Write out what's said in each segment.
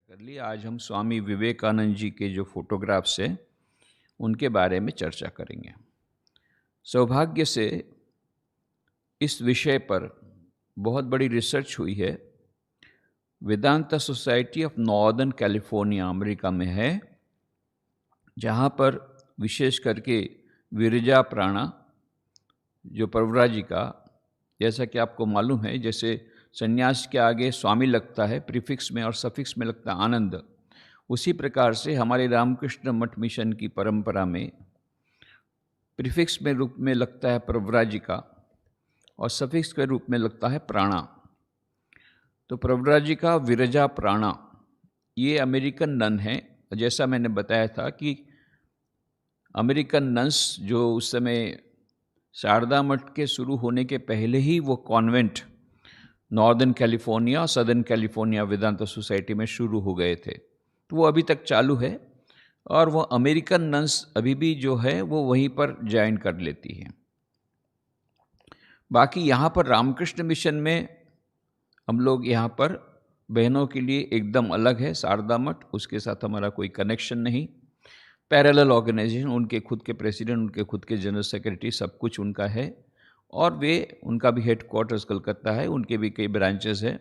कर ली। आज हम स्वामी विवेकानंद जी के जो फोटोग्राफ्स हैं उनके बारे में चर्चा करेंगे। सौभाग्य से इस विषय पर बहुत बड़ी रिसर्च हुई है। Vedanta society of northern California America में है, जहाँ पर विशेष करके विरजा प्राणा जो प्रव्राजिका, जैसा कि आपको मालूम है, जैसे संन्यास के आगे स्वामी लगता है प्रीफिक्स में और सफिक्स में लगता है आनंद, उसी प्रकार से हमारे रामकृष्ण मठ मिशन की परंपरा में प्रीफिक्स में रूप में लगता है प्रव्राजिका और सफिक्स के रूप में लगता है प्राणा। तो प्रव्राजिका विरजा प्राणा ये अमेरिकन नन है। जैसा मैंने बताया था कि अमेरिकन नन्स जो उस समय शारदा मठ के शुरू होने के पहले ही वो कॉन्वेंट नॉर्दर्न कैलिफोर्निया और सदर्न कैलिफोर्निया वेदांता सोसाइटी में शुरू हो गए थे, तो वो अभी तक चालू है और वो अमेरिकन नन्स अभी भी जो है वो वहीं पर ज्वाइन कर लेती हैं। बाकी यहाँ पर रामकृष्ण मिशन में हम लोग यहाँ पर बहनों के लिए एकदम अलग है शारदा मठ, उसके साथ हमारा कोई कनेक्शन नहीं। पैरेलल ऑर्गेनाइजेशन, उनके खुद के प्रेसिडेंट, उनके खुद के जनरल सेक्रेटरी, सब कुछ उनका है और उनका भी हेडक्वार्टर्स कलकत्ता है, उनके भी कई ब्रांचेस है।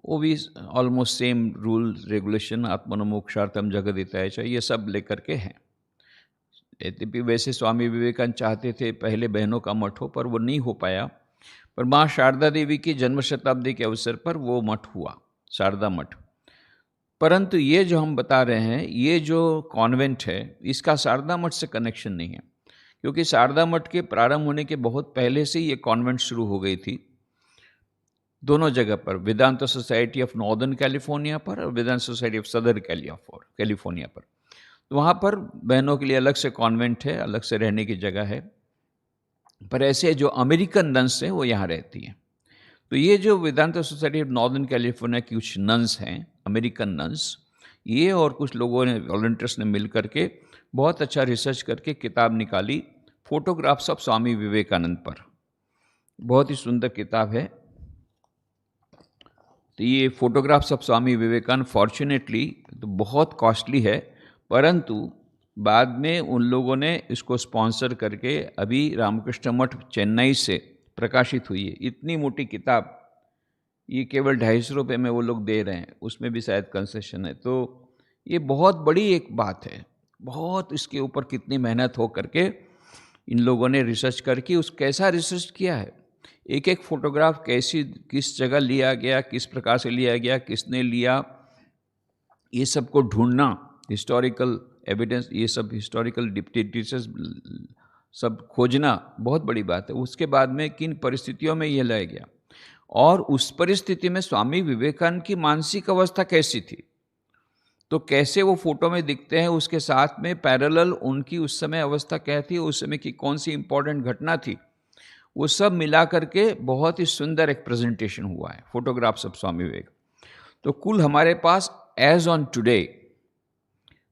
वो भी ऑलमोस्ट सेम रूल रेगुलेशन, आत्मनो मोक्षार्थम जगदिताय च, ये सब लेकर के हैं। यद्यपि वैसे स्वामी विवेकानंद चाहते थे पहले बहनों का मठ हो, पर वो नहीं हो पाया। पर माँ शारदा देवी की जन्म शताब्दी के अवसर पर वो मठ हुआ, शारदा मठ। परंतु ये जो हम बता रहे हैं, ये जो कॉन्वेंट है, इसका शारदा मठ से कनेक्शन नहीं है, क्योंकि शारदा मठ के प्रारंभ होने के बहुत पहले से ये कॉन्वेंट शुरू हो गई थी दोनों जगह पर, Vedanta society of northern California पर और Vedanta society of southern California पर। तो वहाँ पर बहनों के लिए अलग से कॉन्वेंट है, अलग से रहने की जगह है। पर ऐसे जो अमेरिकन नन्स हैं वो यहाँ रहती हैं। तो ये जो Vedanta society of northern California की कुछ नन्स हैं, अमेरिकन नन्स, ये और कुछ लोगों ने, वॉलंटियर्स ने मिल करके बहुत अच्छा रिसर्च करके किताब निकाली, फोटोग्राफ्स ऑफ स्वामी विवेकानंद पर। बहुत ही सुंदर किताब है। तो ये photographs of Swami Vivekananda fortunately तो बहुत कॉस्टली है, परंतु बाद में उन लोगों ने इसको स्पॉन्सर करके अभी रामकृष्ण मठ चेन्नई से प्रकाशित हुई है। इतनी मोटी किताब ये केवल 250 रुपये में वो लोग दे रहे हैं, उसमें भी शायद कंसेशन है। तो ये बहुत बड़ी एक बात है, बहुत इसके ऊपर कितनी मेहनत हो करके इन लोगों ने रिसर्च करके कैसा रिसर्च किया है, एक एक फोटोग्राफ कैसी, किस जगह लिया गया, किस प्रकार से लिया गया, किसने लिया, ये सब को ढूंढना, हिस्टोरिकल एविडेंस, ये सब हिस्टोरिकल डिटेल्स सब खोजना बहुत बड़ी बात है। उसके बाद में किन परिस्थितियों में यह लाया गया और उस परिस्थिति में स्वामी विवेकानंद की मानसिक अवस्था कैसी थी, तो कैसे वो फोटो में दिखते हैं, उसके साथ में पैरेलल उनकी उस समय अवस्था क्या थी, उस समय की कौन सी इंपॉर्टेंट घटना थी, वो सब मिला करके बहुत ही सुंदर एक प्रेजेंटेशन हुआ है, फोटोग्राफ्स ऑफ स्वामी विवेक। तो कुल हमारे पास एज ऑन टुडे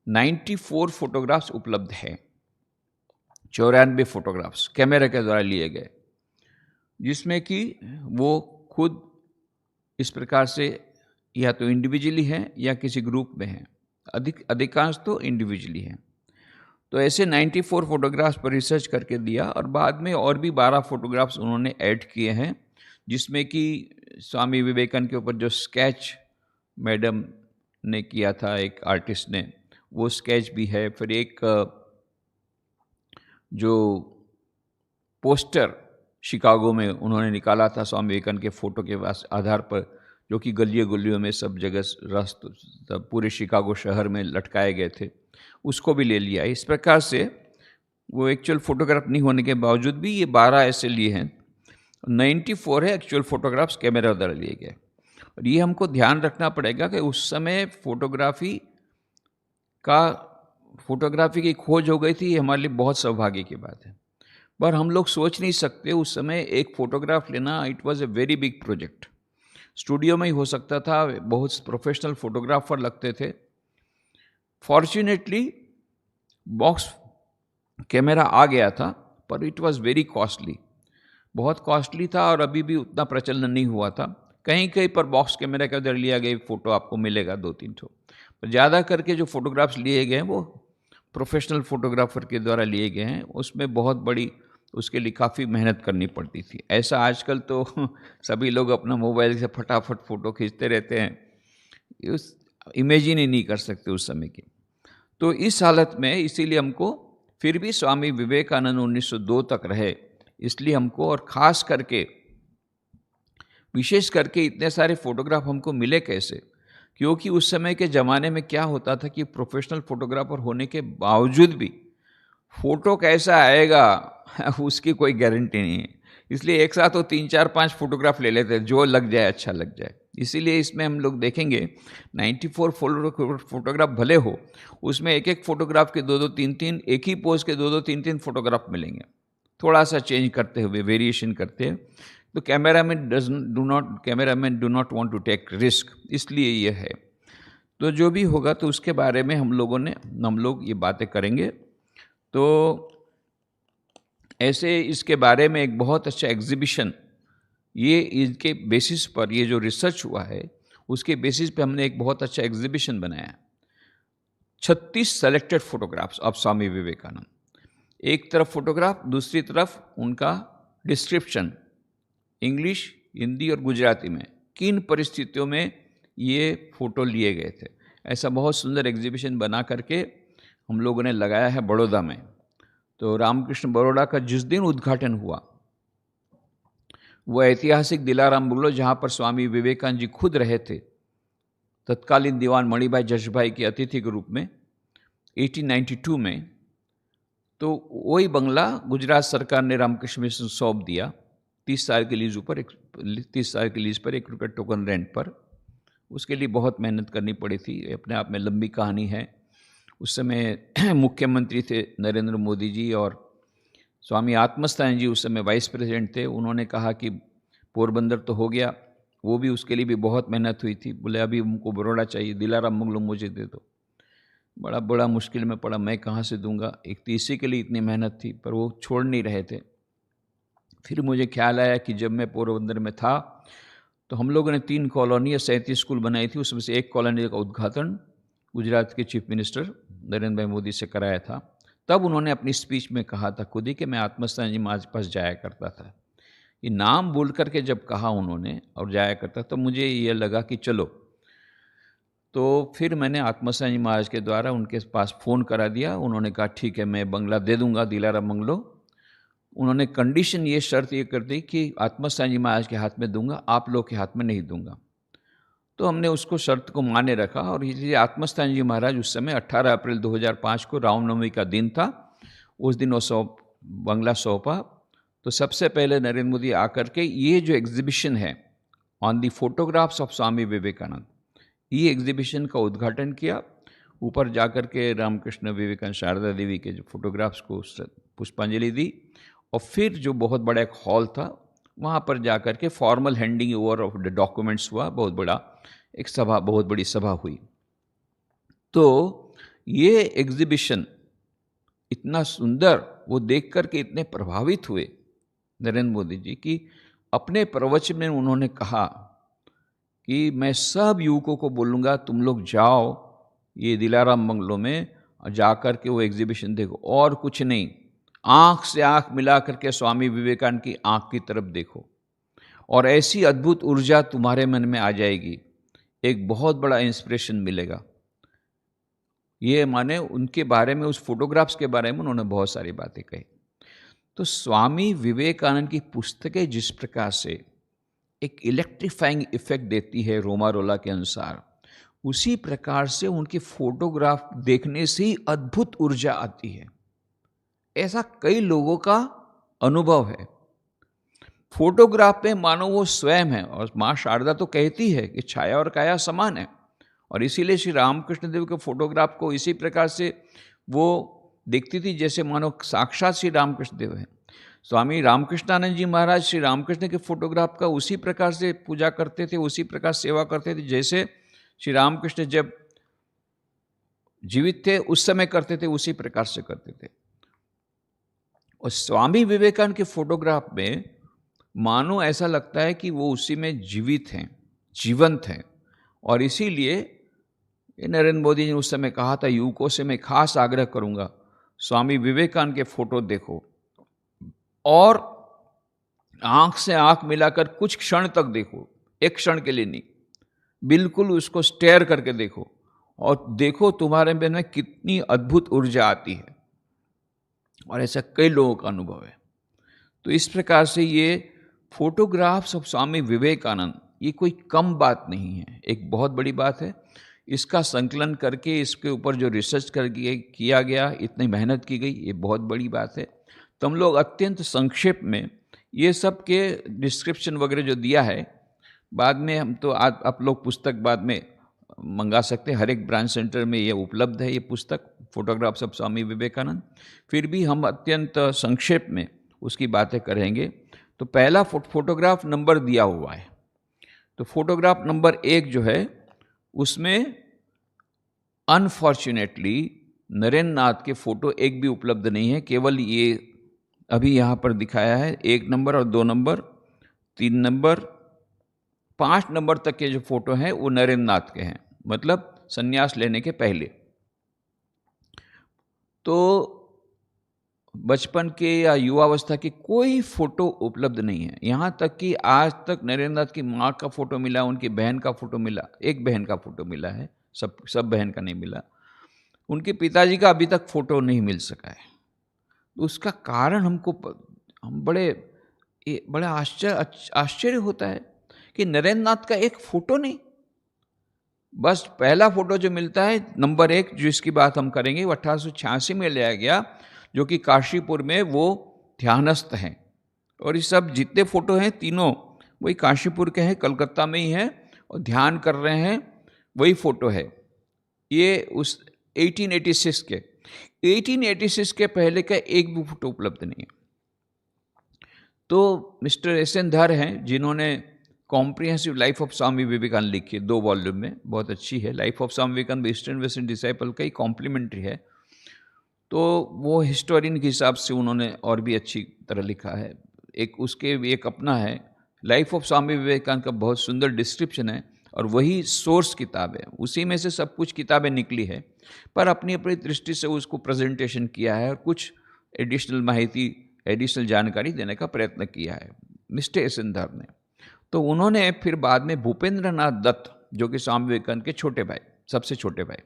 94 फोटोग्राफ्स उपलब्ध हैं, 94 फोटोग्राफ्स कैमरा के द्वारा लिए गए, जिसमें कि वो खुद इस प्रकार से या तो इंडिविजुअली हैं या किसी ग्रुप में हैं, अधिकांश तो इंडिविजुअली हैं। तो ऐसे 94 फोटोग्राफ्स पर रिसर्च करके दिया और बाद में और भी 12 फोटोग्राफ्स उन्होंने ऐड किए हैं, जिसमें कि स्वामी विवेकानंद के ऊपर जो स्केच मैडम ने किया था, एक आर्टिस्ट ने, वो स्केच भी है। फिर एक जो पोस्टर शिकागो में उन्होंने निकाला था स्वामी विवेकानंद के फोटो के आधार पर, जो कि गलियों गलियों में सब जगह पूरे शिकागो शहर में लटकाए गए थे, उसको भी ले लिया। इस प्रकार से वो एक्चुअल फोटोग्राफ नहीं होने के बावजूद भी ये 12 ऐसे लिए हैं, 94 है एक्चुअल फोटोग्राफ्स कैमरा द्वारा लिए गए। और ये हमको ध्यान रखना पड़ेगा कि उस समय फोटोग्राफी की खोज हो गई थी, ये हमारे लिए बहुत सौभाग्य की बात है। पर हम लोग सोच नहीं सकते उस समय एक फोटोग्राफ लेना, it was a very big project. Studio में ही हो सकता था, बहुत प्रोफेशनल फोटोग्राफर लगते थे। फॉर्चुनेटली बॉक्स कैमरा आ गया था, पर इट वाज वेरी कॉस्टली, बहुत कॉस्टली था और अभी भी उतना प्रचलन नहीं हुआ था। कहीं कहीं पर बॉक्स कैमरा के उधर लिया गया फ़ोटो आपको मिलेगा 2-3 ठो। पर ज़्यादा करके जो फ़ोटोग्राफ्स लिए गए हैं वो प्रोफेशनल फ़ोटोग्राफ़र के द्वारा लिए गए हैं। उसमें बहुत बड़ी उसके लिए काफ़ी मेहनत करनी पड़ती थी। ऐसा आजकल तो सभी लोग अपना मोबाइल से फटाफट फ़ोटो खींचते रहते हैं। उस इमेजिन ही नहीं कर सकते उस समय की। तो इस हालत में इसीलिए हमको फिर भी स्वामी विवेकानंद 1902 तक रहे, इसलिए हमको और ख़ास करके विशेष करके इतने सारे फ़ोटोग्राफ हमको मिले कैसे? क्योंकि उस समय के ज़माने में क्या होता था कि प्रोफ़ेशनल फ़ोटोग्राफ़र होने के बावजूद भी फ़ोटो कैसा आएगा उसकी कोई गारंटी नहीं है। इसलिए एक साथ वो 3, 4, 5 फ़ोटोग्राफ ले लेते हैं, जो लग जाए अच्छा लग जाए। इसीलिए इसमें हम लोग देखेंगे 94 फ़ोटोग्राफ भले हो, उसमें एक-एक फ़ोटोग्राफ के 2-2, 3-3 एक ही पोज़ के 2-2, 3-3 फ़ोटोग्राफ मिलेंगे। थोड़ा-सा चेंज करते हुए, वेरिएशन करते हुए। तो cameraman do not want to take risk, इसलिए ये है। तो जो भी होगा तो उसके बारे में हम लोग ये बातें करेंगे। तो ऐसे इसके बारे में एक बहुत अच्छा एग्ज़िबिशन, ये इसके बेसिस पर ये जो रिसर्च हुआ है, उसके बेसिस पे हमने एक बहुत अच्छा एग्ज़िबिशन बनाया। 36 selected photographs of Swami Vivekananda. एक तरफ फ़ोटोग्राफ, दूसरी तरफ उनका डिस्क्रिप्शन, इंग्लिश, हिंदी और गुजराती में, किन परिस्थितियों में ये फ़ोटो लिए गए थे। ऐसा बहुत सुंदर एग्ज़िबिशन बना करके हम लोगों ने लगाया है बड़ौदा में। तो रामकृष्ण बड़ौदा का जिस दिन उद्घाटन हुआ, वो ऐतिहासिक दिलाराम बंगलो जहाँ पर स्वामी विवेकानंद जी खुद रहे थे, तत्कालीन दीवान मणिभाई जशभाई के अतिथि के रूप में 1892 में, तो वही बंगला गुजरात सरकार ने रामकृष्ण मिशन सौंप दिया 30 साल की लीज पर 30 साल की लीज पर ₹1 टोकन रेंट पर। उसके लिए बहुत मेहनत करनी पड़ी थी, अपने आप में लंबी कहानी है। उस समय मुख्यमंत्री थे नरेंद्र मोदी जी और स्वामी आत्मस्थान जी उस समय वाइस प्रेसिडेंट थे। उन्होंने कहा कि पोरबंदर तो हो गया, वो भी उसके लिए भी बहुत मेहनत हुई थी। बोले अभी हमको बड़ौदा चाहिए, दिलाराम बंगलो मुझे दे दो। बड़ा बड़ा मुश्किल में पड़ा, मैं कहाँ से दूंगा। एक तो इसी के लिए इतनी मेहनत थी, पर वो छोड़ नहीं रहे थे। फिर मुझे ख्याल आया कि जब मैं पोरबंदर में था तो हम लोगों ने 3 कॉलोनी या 37 स्कूल बनाई थी। उसमें से एक कॉलोनी का उद्घाटन गुजरात के चीफ मिनिस्टर नरेंद्र भाई मोदी से कराया था। तब उन्होंने अपनी स्पीच में कहा था खुद ही कि मैं आत्मस्थान जी महाराज के पास जाया करता था। ये नाम बोल करके जब कहा उन्होंने और जाया करता, तो मुझे ये लगा कि चलो। तो फिर मैंने आत्मस्थान जी महाराज के द्वारा उनके पास फ़ोन करा दिया। उन्होंने कहा ठीक है, मैं बंगला दे दूंगा, दिलाराम बंगलो। उन्होंने कंडीशन ये, शर्त ये कर दी कि आत्मस्थान जी महाराज के हाथ में दूंगा, आप लोग के हाथ में नहीं दूंगा। तो हमने उसको शर्त को माने रखा और इसलिए आत्मस्थान जी महाराज उस समय 18 अप्रैल 2005 को रामनवमी का दिन था। उस दिन वो बंगला सौंपा। तो सबसे पहले नरेंद्र मोदी आकर के ये जो एग्जीबिशन है on the photographs of Swami Vivekananda, ये एग्जीबिशन का उद्घाटन किया। ऊपर जाकर के रामकृष्ण विवेकानंद शारदा देवी के जो फोटोग्राफ्स को पुष्पांजलि दी और फिर जो बहुत बड़ा एक हॉल था वहाँ पर जाकर के formal handing over of the documents हुआ। बहुत बड़ा एक सभा, बहुत बड़ी सभा हुई। तो ये एग्जीबिशन इतना सुंदर, वो देख करके इतने प्रभावित हुए नरेंद्र मोदी जी की अपने प्रवचन में उन्होंने कहा कि मैं सब युवकों को बोलूँगा तुम लोग जाओ ये दिलाराम बंगलो में और जाकर के वो एग्जीबिशन देखो, और कुछ नहीं, आँख से आँख मिला करके स्वामी विवेकानंद की आँख की तरफ देखो और ऐसी अद्भुत ऊर्जा तुम्हारे मन में आ जाएगी, एक बहुत बड़ा इंस्पिरेशन मिलेगा। ये माने उनके बारे में, उस फोटोग्राफ्स के बारे में उन्होंने बहुत सारी बातें कही। तो स्वामी विवेकानंद की पुस्तकें जिस प्रकार से एक इलेक्ट्रीफाइंग इफेक्ट देती है रोमारोला के अनुसार, उसी प्रकार से उनके फोटोग्राफ देखने से ही अद्भुत ऊर्जा आती है। ऐसा कई लोगों का अनुभव है। फोटोग्राफ में मानो वो स्वयं है, और माँ शारदा तो कहती है कि छाया और काया समान है, और इसीलिए श्री रामकृष्ण देव के फोटोग्राफ को इसी प्रकार से वो देखती थी जैसे मानो साक्षात श्री रामकृष्ण देव हैं। स्वामी रामकृष्णानंद जी महाराज श्री रामकृष्ण के फोटोग्राफ का उसी प्रकार से पूजा करते थे, उसी प्रकार सेवा करते थे जैसे श्री रामकृष्ण जब जीवित थे उस समय करते थे, उसी प्रकार से करते थे। और स्वामी विवेकानंद के फोटोग्राफ में मानो ऐसा लगता है कि वो उसी में जीवित हैं, जीवंत हैं। और इसीलिए नरेंद्र मोदी ने उस समय कहा था, युवकों से मैं खास आग्रह करूंगा, स्वामी विवेकानंद के फोटो देखो और आंख से आंख मिलाकर कुछ क्षण तक देखो, एक क्षण के लिए नहीं, बिल्कुल उसको स्टेयर करके देखो और देखो तुम्हारे मन में कितनी अद्भुत ऊर्जा आती है। और ऐसा कई लोगों का अनुभव है। तो इस प्रकार से ये फोटोग्राफ्स ऑफ स्वामी विवेकानंद, ये कोई कम बात नहीं है, एक बहुत बड़ी बात है। इसका संकलन करके इसके ऊपर जो रिसर्च किया गया, इतनी मेहनत की गई, ये बहुत बड़ी बात है। तो हम लोग अत्यंत संक्षेप में ये सब के डिस्क्रिप्शन वगैरह जो दिया है, बाद में हम तो आज आप लोग पुस्तक बाद में मंगा सकते हैं, हर एक ब्रांच सेंटर में ये उपलब्ध है, ये पुस्तक फोटोग्राफ्स ऑफ स्वामी विवेकानंद। फिर भी हम अत्यंत संक्षेप में उसकी बातें करेंगे। तो पहला फोटोग्राफ नंबर दिया हुआ है। तो फोटोग्राफ नंबर 1 जो है, उसमें अनफॉर्चुनेटली नरेंद्र नाथ के फोटो एक भी उपलब्ध नहीं है, केवल ये अभी यहाँ पर दिखाया है 1 नंबर और 2 नंबर, 3 नंबर, 5 नंबर तक के जो फोटो हैं वो नरेंद्र नाथ के हैं, मतलब संन्यास लेने के पहले। तो बचपन के या युवावस्था की कोई फोटो उपलब्ध नहीं है। यहाँ तक कि आज तक नरेंद्र नाथ की माँ का फोटो मिला, उनकी बहन का फोटो मिला, एक बहन का फोटो मिला है, सब बहन का नहीं मिला। उनके पिताजी का अभी तक फोटो नहीं मिल सका है। तो उसका कारण हम बड़े आश्चर्य होता है कि नरेंद्र नाथ का एक फोटो नहीं। बस पहला फोटो जो मिलता है नंबर 1, जिसकी बात हम करेंगे, वो 1886 में लिया गया, जो कि काशीपुर में वो ध्यानस्थ हैं। और ये सब जितने फोटो हैं तीनों वही काशीपुर के हैं, कलकत्ता में ही हैं और ध्यान कर रहे हैं, वही फोटो है। ये उस 1886 के पहले का एक भी फोटो उपलब्ध नहीं है। तो मिस्टर एस.एन. धर हैं, जिन्होंने comprehensive life of Swami Vivekananda लिखी है 2 वॉल्यूम में, बहुत अच्छी है। Life of Swami Vivekananda eastern western disciple का ही कॉम्प्लीमेंट्री है। तो वो हिस्टोरियन के हिसाब से उन्होंने और भी अच्छी तरह लिखा है। एक अपना है, लाइफ ऑफ स्वामी विवेकानंद का बहुत सुंदर डिस्क्रिप्शन है और वही सोर्स किताब है, उसी में से सब कुछ किताबें निकली है, पर अपनी अपनी दृष्टि से उसको प्रेजेंटेशन किया है और कुछ एडिशनल जानकारी देने का प्रयत्न किया है मिस्टर एस.एन. धर ने। तो उन्होंने फिर बाद में भूपेंद्र नाथ दत्त, जो कि स्वामी विवेकानंद के छोटे भाई, सबसे छोटे भाई,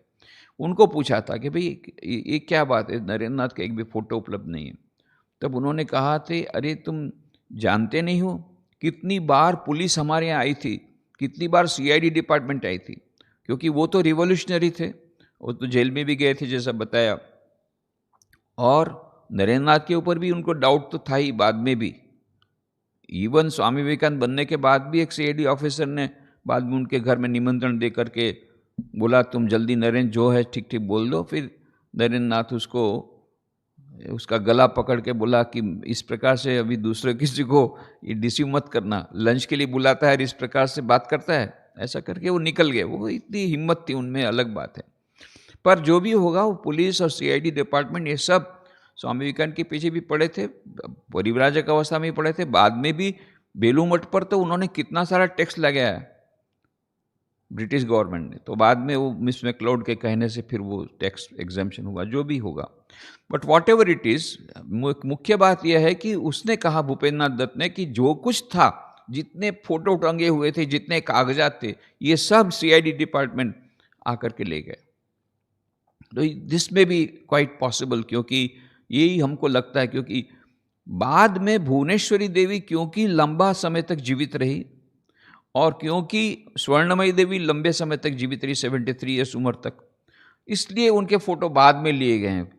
उनको पूछा था कि भाई ये क्या बात है, नरेंद्र नाथ का एक भी फोटो उपलब्ध नहीं है। तब उन्होंने कहा थे, अरे तुम जानते नहीं हो कितनी बार पुलिस हमारे यहाँ आई थी, कितनी बार CID डिपार्टमेंट आई थी, क्योंकि वो तो रिवॉल्यूशनरी थे, वो तो जेल में भी गए थे जैसा बताया। और नरेंद्र नाथ के ऊपर भी उनको डाउट तो था ही बाद में भी। इवन स्वामी विवेकानंद बनने के बाद भी एक CID ऑफिसर ने बाद में उनके घर में निमंत्रण दे करके बोला, तुम जल्दी नरेंद्र जो है ठीक ठीक बोल दो। फिर नरेंद्र नाथ उसका गला पकड़ के बोला कि इस प्रकार से अभी दूसरे किसी को ये डिसीव मत करना, लंच के लिए बुलाता है और इस प्रकार से बात करता है, ऐसा करके वो निकल गए। वो इतनी हिम्मत थी उनमें, अलग बात है। पर जो भी होगा, वो पुलिस और CID डिपार्टमेंट ये सब स्वामी विवेकानंद के पीछे भी पड़े थे, परिव्राजक अवस्था में भी पड़े थे, बाद में भी बेलू मठ पर तो उन्होंने कितना सारा टैक्स लगाया ब्रिटिश गवर्नमेंट ने। तो बाद में वो मिस मैक्लोड के कहने से फिर वो टैक्स एग्जेम्पशन हुआ, जो भी होगा। But what ever it is, मुख्य बात यह है कि उसने कहा, भूपेंद्र नाथ दत्त ने, कि जो कुछ था, जितने फोटो टंगे हुए थे, जितने कागजात थे, ये सब CID डिपार्टमेंट आकर के ले गए। तो दिस में भी क्वाइट पॉसिबल, क्योंकि यही हमको लगता है, क्योंकि बाद में भुवनेश्वरी देवी क्योंकि लंबा समय तक जीवित रही और क्योंकि स्वर्णमयी देवी लंबे समय तक जीवित रही, 73 ईयर्स उम्र तक, इसलिए उनके फोटो बाद में लिए गए हैं।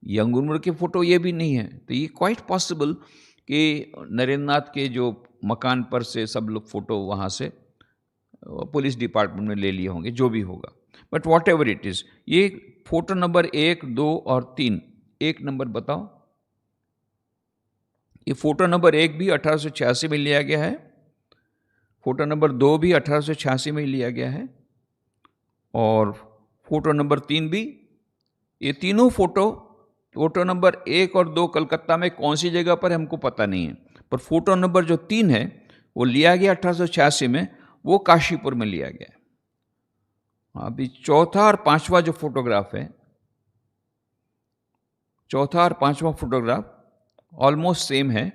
यंग उम्र के फोटो ये भी नहीं है। तो ये क्वाइट पॉसिबल कि नरेंद्र नाथ के जो मकान पर से सब लोग फोटो वहाँ से पुलिस डिपार्टमेंट में ले लिए होंगे, जो भी होगा। But what ever it is, ये फोटो नंबर 1, 2 और 3, 1 नंबर बताओ। ये फोटो नंबर 1 भी 1886 में लिया गया है, फोटो नंबर 2 भी 1886 में लिया गया है, और फोटो नंबर 3 भी। ये तीनों फोटो नंबर 1 और 2 कलकत्ता में कौन सी जगह पर हमको पता नहीं है, पर फोटो नंबर जो 3 है वो लिया गया 1886 में, वो काशीपुर में लिया गया। अभी चौथा और पांचवा जो फोटोग्राफ है, चौथा और पांचवा फोटोग्राफ ऑलमोस्ट सेम है।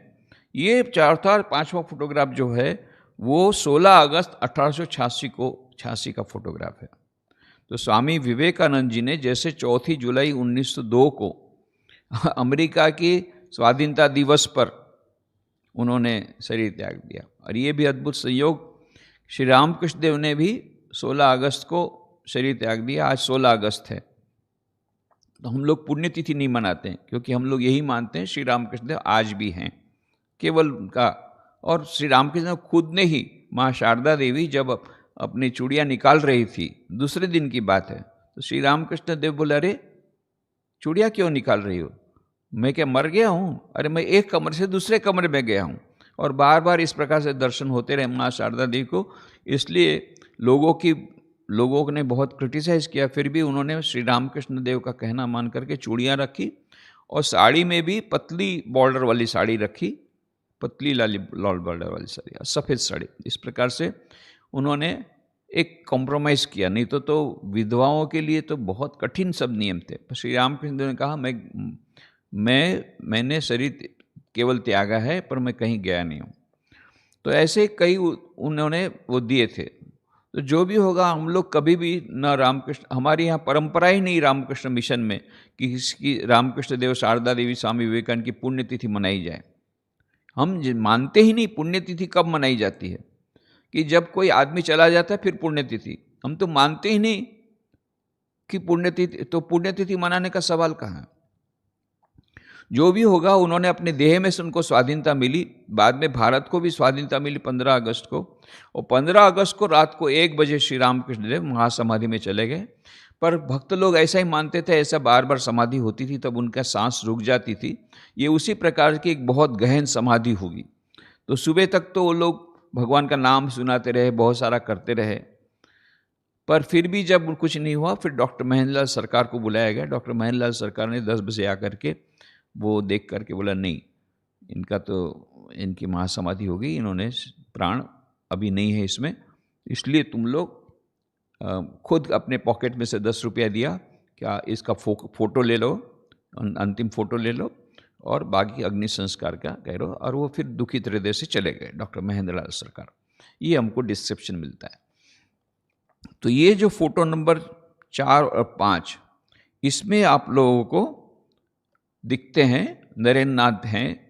ये चौथा और पांचवा फोटोग्राफ जो है वो 16 अगस्त 1886 का फोटोग्राफ है। तो स्वामी विवेकानंद जी ने जैसे 4 जुलाई 1902 को अमेरिका की स्वाधीनता दिवस पर उन्होंने शरीर त्याग दिया, और ये भी अद्भुत संयोग, श्री रामकृष्ण देव ने भी 16 अगस्त को शरीर त्याग दिया। आज 16 अगस्त है, तो हम लोग पुण्यतिथि नहीं मनाते हैं, क्योंकि हम लोग यही मानते हैं श्री रामकृष्ण देव आज भी हैं, केवल उनका। और श्री रामकृष्ण देव खुद ने ही, माँ शारदा देवी जब अपनी चूड़ियाँ निकाल रही थी, दूसरे दिन की बात है, तो श्री रामकृष्ण देव बोले, अरे चूड़ियाँ क्यों निकाल रही हो? मैं क्या मर गया हूँ? अरे मैं एक कमरे से दूसरे कमरे में गया हूँ। और बार बार इस प्रकार से दर्शन होते रहे माँ शारदा देवी को, इसलिए लोगों ने बहुत क्रिटिसाइज़ किया, फिर भी उन्होंने श्री रामकृष्ण देव का कहना मान करके चूड़ियाँ रखी, और साड़ी में भी पतली बॉर्डर वाली साड़ी रखी, पतली लाल बॉर्डर वाली साड़ी, सफ़ेद साड़ी। इस प्रकार से उन्होंने एक कॉम्प्रोमाइज़ किया, नहीं तो विधवाओं के लिए तो बहुत कठिन सब नियम थे। श्री रामकृष्ण देव ने कहा, मैंने शरीर केवल त्यागा है, पर मैं कहीं गया नहीं हूँ। तो ऐसे कई उन्होंने वो दिए थे। तो जो भी होगा, हम लोग कभी भी न रामकृष्ण, हमारी यहाँ परंपरा ही नहीं रामकृष्ण मिशन में कि इसकी रामकृष्ण देव, शारदा देवी, स्वामी विवेकानंद की पुण्यतिथि मनाई जाए। हम मानते ही नहीं पुण्यतिथि कब मनाई जाती है, कि जब कोई आदमी चला जाता है फिर पुण्यतिथि। हम तो मानते ही नहीं कि पुण्यतिथि, तो पुण्यतिथि मनाने का सवाल कहाँ है। जो भी होगा, उन्होंने अपने देह में से उनको स्वाधीनता मिली। बाद में भारत को भी स्वाधीनता मिली 15 अगस्त को, और 15 अगस्त को रात को 1 बजे श्री रामकृष्ण देव महासमाधि में चले गए। पर भक्त लोग ऐसा ही मानते थे, ऐसा बार बार समाधि होती थी तब उनका सांस रुक जाती थी। ये उसी प्रकार की एक बहुत गहन समाधि होगी। तो सुबह तक तो वो लोग भगवान का नाम सुनाते रहे, बहुत सारा करते रहे, पर फिर भी जब कुछ नहीं हुआ, फिर डॉक्टर महेंद्र लाल सरकार को बुलाया गया। डॉक्टर महेंद्र लाल सरकार ने 10 बजे आकर के वो देख करके बोला, नहीं, इनकी महासमाधि हो गई, इन्होंने प्राण अभी नहीं है इसमें, इसलिए तुम लोग खुद अपने पॉकेट में से 10 रुपया दिया, क्या इसका फोटो ले लो, अंतिम फोटो ले लो, और बाकी अग्नि संस्कार का कह रहे हो। और वो फिर दुखित हृदय से चले गए डॉक्टर महेंद्र लाल सरकार। ये हमको डिस्क्रिप्शन मिलता है। तो ये जो फोटो नंबर 4 और 5, इसमें आप लोगों को दिखते हैं नरेंद्र नाथ हैं,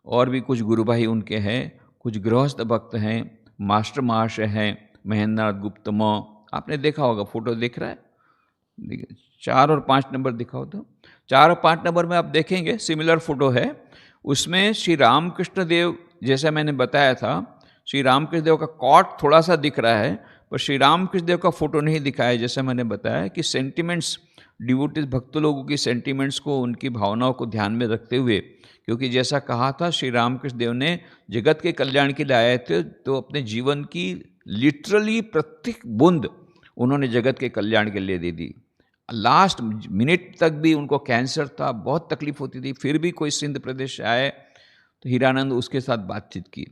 और भी कुछ गुरु भाई उनके हैं, कुछ गृहस्थ भक्त हैं, मास्टर महाशय हैं, महेंद्र नाथ गुप्त आपने देखा होगा, फोटो दिख रहा है। 4 और 5 नंबर दिखाओ तो। 4 और 5 नंबर में आप देखेंगे सिमिलर फोटो है। उसमें श्री रामकृष्ण देव, जैसा मैंने बताया था, श्री रामकृष्ण देव का कॉट थोड़ा सा दिख रहा है, पर श्री रामकृष्ण देव का फोटो नहीं दिखाया। जैसे मैंने बताया कि सेंटिमेंट्स, डिवोटीज भक्त लोगों की सेंटिमेंट्स को, उनकी भावनाओं को ध्यान में रखते हुए, क्योंकि जैसा कहा था श्री रामकृष्ण देव ने जगत के कल्याण के लिए आए थे, तो अपने जीवन की लिटरली प्रत्येक बूंद उन्होंने जगत के कल्याण के लिए दे दी। लास्ट मिनट तक भी उनको कैंसर था, बहुत तकलीफ होती थी, फिर भी कोई सिंध प्रदेश से आए तो हीरानंद उसके साथ बातचीत की,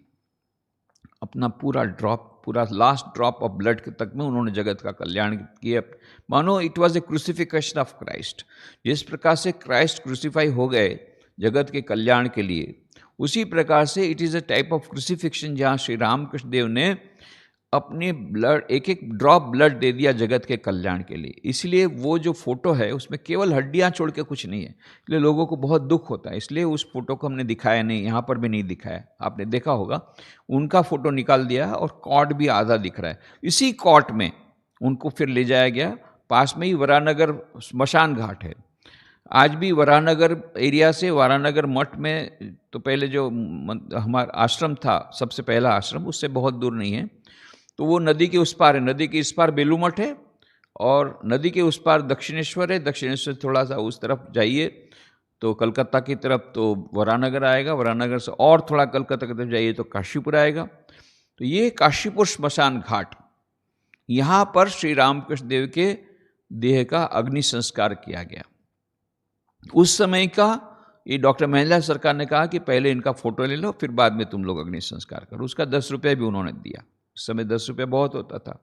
अपना पूरा लास्ट ड्रॉप ऑफ ब्लड तक में उन्होंने जगत का कल्याण किया। मानो it was a crucifixion of Christ. जिस प्रकार से क्राइस्ट क्रूसिफाई हो गए जगत के कल्याण के लिए, उसी प्रकार से it is a type of crucifixion, जहाँ श्री रामकृष्ण देव ने अपने ब्लड, एक एक ड्रॉप ब्लड दे दिया जगत के कल्याण के लिए। इसलिए वो जो फोटो है उसमें केवल हड्डियां छोड़ के कुछ नहीं है, इसलिए लोगों को बहुत दुख होता है। इसलिए उस फोटो को हमने दिखाया नहीं, यहाँ पर भी नहीं दिखाया। आपने देखा होगा उनका फोटो निकाल दिया है, और कॉट भी आधा दिख रहा है। इसी कॉट में उनको फिर ले जाया गया, पास में ही वरानगर स्मशान घाट है। आज भी वरानगर एरिया से, वरानगर मठ में तो पहले जो हमारा आश्रम था, सबसे पहला आश्रम, उससे बहुत दूर नहीं है। तो वो नदी के उस पार है, नदी के इस पार बेलू मठ है, और नदी के उस पार दक्षिणेश्वर है। दक्षिणेश्वर थोड़ा सा उस तरफ जाइए तो कलकत्ता की तरफ तो वरानगर आएगा, वरानगर से और थोड़ा कलकत्ता की तरफ जाइए तो काशीपुर आएगा। तो ये काशीपुर श्मशान घाट, यहाँ पर श्री रामकृष्ण देव के देह का अग्नि संस्कार किया गया। उस समय का ये डॉक्टर महेंद्रलाल सरकार ने कहा कि पहले इनका फ़ोटो ले लो, फिर बाद में तुम लोग अग्नि संस्कार करो। उसका 10 रुपये भी उन्होंने दिया। उस समय 10 रुपये बहुत होता था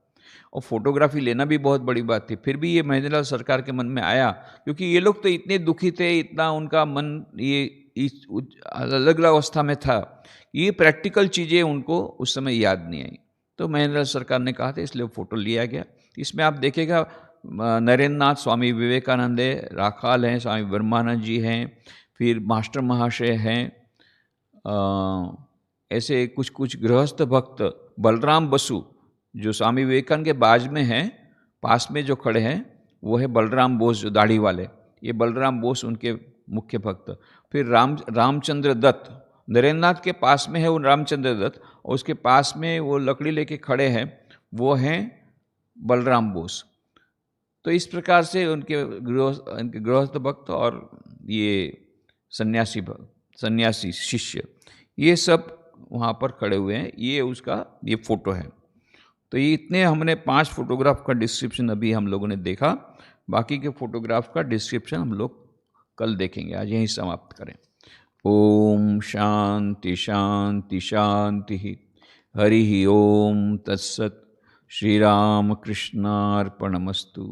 और फ़ोटोग्राफ़ी लेना भी बहुत बड़ी बात थी। फिर भी ये महेंद्रलाल सरकार के मन में आया, क्योंकि ये लोग तो इतने दुखी थे, इतना उनका मन ये इस अलग-अलग अवस्था में था, ये प्रैक्टिकल चीज़ें उनको उस समय याद नहीं आई। तो महेंद्रलाल सरकार ने कहा था, इसलिए फ़ोटो लिया गया। इसमें आप देखिएगा नरेंद्र नाथ, स्वामी विवेकानंद है, राखाल हैं, स्वामी ब्रह्मानंद जी हैं, फिर मास्टर महाशय हैं, ऐसे कुछ कुछ गृहस्थ भक्त, बलराम बसु जो स्वामी विवेकानंद के बाज में हैं, पास में जो खड़े हैं वो है बलराम बोस, जो दाढ़ी वाले, ये बलराम बोस उनके मुख्य भक्त। फिर रामचंद्र दत्त, नरेंद्र नाथ के पास में है वो रामचंद्र दत्त, और उसके पास में वो लकड़ी लेके खड़े हैं, वो हैं बलराम बोस। तो इस प्रकार से उनके गृहस्थ भक्त और ये सन्यासी शिष्य, ये सब वहाँ पर खड़े हुए हैं। ये फ़ोटो है। तो ये इतने हमने 5 फोटोग्राफ का डिस्क्रिप्शन अभी हम लोगों ने देखा। बाकी के फोटोग्राफ का डिस्क्रिप्शन हम लोग कल देखेंगे। आज यहीं समाप्त करें। ओम शांति शांति शांति। हरि ओम तत्सत। श्री राम कृष्णार्पणमस्तु।